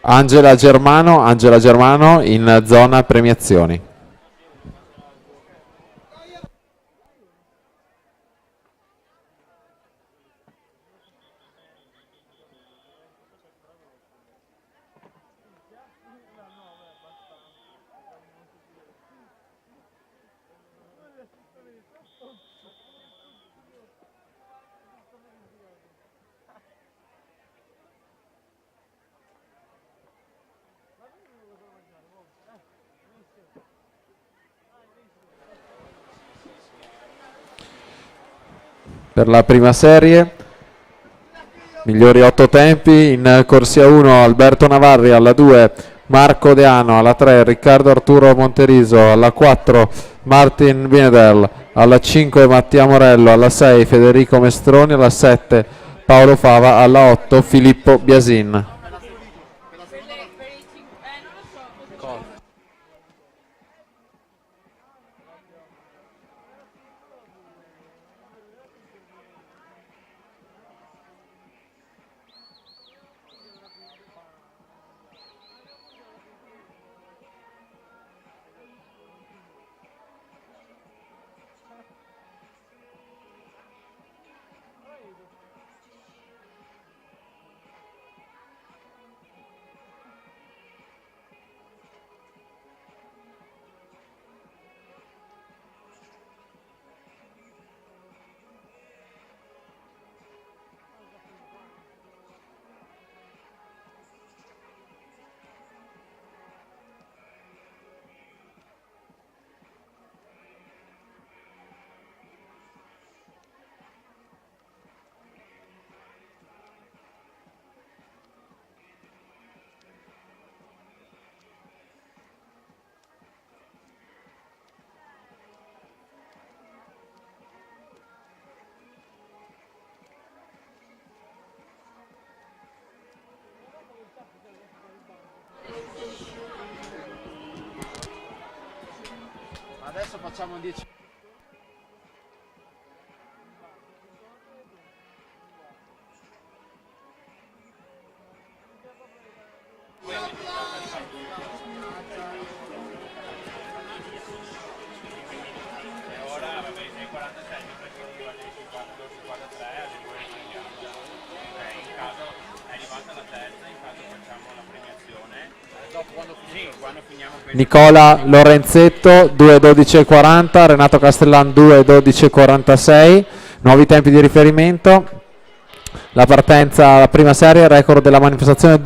Angela Germano in zona premiazioni. Per la prima serie, migliori 8 tempi, in corsia 1 Alberto Navarri, alla 2 Marco Deano, alla 3 Riccardo Arturo Monteriso, alla 4 Martin Binedel, alla 5 Mattia Morello, alla 6 Federico Mestroni, alla 7 Paolo Fava, alla 8 Filippo Biasin. Adesso facciamo 10. Nicola Lorenzetto 2:12:40, Renato Castellan 2:12:46, nuovi tempi di riferimento. La partenza, la prima serie, record della manifestazione